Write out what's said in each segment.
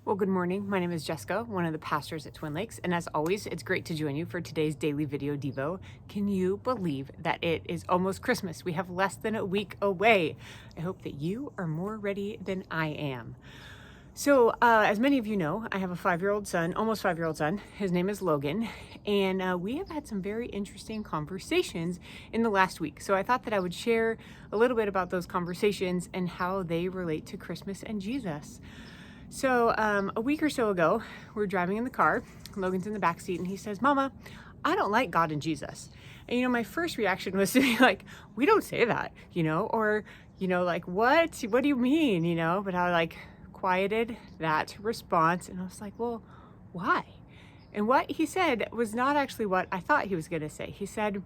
Well, good morning. My name is Jessica, one of the pastors at Twin Lakes, and as always, it's great to join you for today's daily video Devo. Can you believe that it is almost Christmas? We have less than a week away. I hope that you are more ready than I am. So, as many of you know, I have a 5-year-old son, almost 5-year-old son. His name is Logan, and we have had some very interesting conversations in the last week. So I thought that I would share a little bit about those conversations and how they relate to Christmas and Jesus. So a week or so ago, we're driving in the car. Logan's in the back seat, and he says, "Mama, I don't like God and Jesus." And my first reaction was to be like, "We don't say that, or like, what do you mean, But I quieted that response, and I was like, "Well, why?" And what he said was not actually what I thought he was going to say. He said,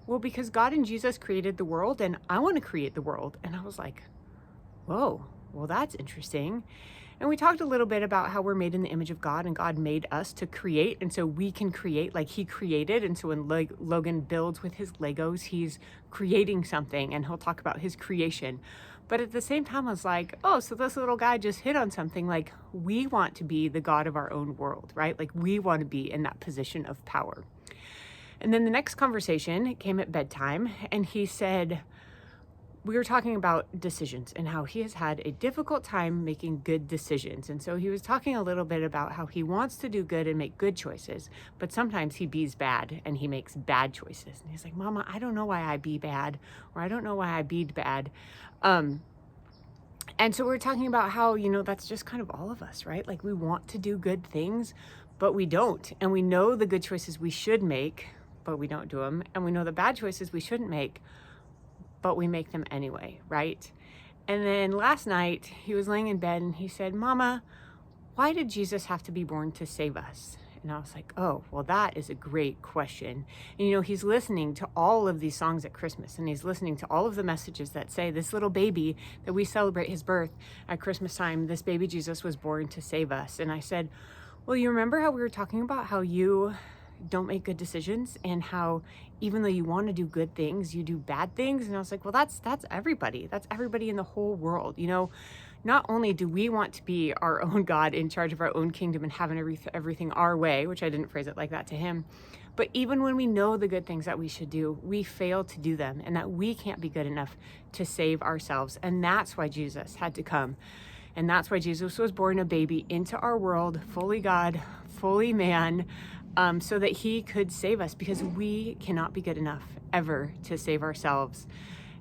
"Well, because God and Jesus created the world, and I want to create the world." And I was like, "Whoa, well, that's interesting." And we talked a little bit about how we're made in the image of God, and God made us to create. And so we can create like he created. And so when Logan builds with his Legos, he's creating something, and he'll talk about his creation. But at the same time, I was like, oh, so this little guy just hit on something. Like, we want to be the God of our own world, right? Like, we want to be in that position of power. And then the next conversation came at bedtime, and he said, we were talking about decisions and how he has had a difficult time making good decisions. And so he was talking a little bit about how he wants to do good and make good choices, but sometimes he bees bad and he makes bad choices. And he's like, "Mama, I don't know why I be bad," or "I don't know why I beed bad." And so we're talking about how, that's just kind of all of us, right? Like, we want to do good things, but we don't. And we know the good choices we should make, but we don't do them. And we know the bad choices we shouldn't make, but we make them anyway, right? And then last night, he was laying in bed and he said, "Mama, why did Jesus have to be born to save us?" And I was like, oh, well, that is a great question. And he's listening to all of these songs at Christmas, and he's listening to all of the messages that say this little baby that we celebrate his birth at Christmas time, this baby Jesus was born to save us. And I said, well, you remember how we were talking about how you don't make good decisions, and how even though you want to do good things, you do bad things? And I was like, well, that's everybody. That's everybody in the whole world. Not only do we want to be our own God in charge of our own kingdom and having everything our way, which I didn't phrase it like that to him, but even when we know the good things that we should do, we fail to do them, and that we can't be good enough to save ourselves. And that's why Jesus had to come. And that's why Jesus was born a baby into our world, fully God, fully man, so that he could save us, because we cannot be good enough ever to save ourselves.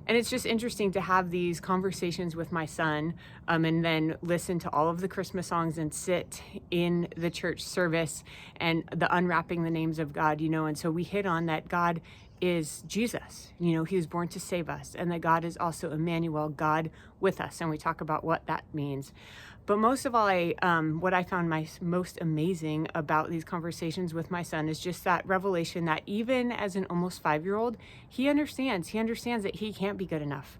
And it's just interesting to have these conversations with my son, and then listen to all of the Christmas songs and sit in the church service and the unwrapping the names of God, and so we hit on that God is Jesus. He was born to save us, and that God is also Emmanuel, God with us. And we talk about what that means. But most of all, what I found most amazing about these conversations with my son is just that revelation that even as an almost 5-year-old, he understands that he can't be good enough.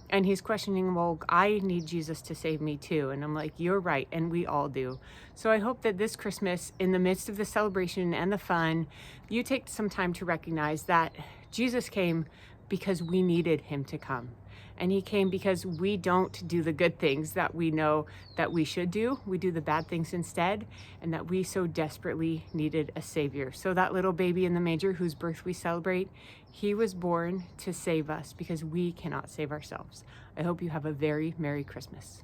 And he's questioning, well, I need Jesus to save me too. And I'm like, you're right. And we all do. So I hope that this Christmas, in the midst of the celebration and the fun, you take some time to recognize that Jesus came because we needed him to come. And he came because we don't do the good things that we know that we should do. We do the bad things instead, and that we so desperately needed a savior. So that little baby in the manger whose birth we celebrate, he was born to save us because we cannot save ourselves. I hope you have a very Merry Christmas.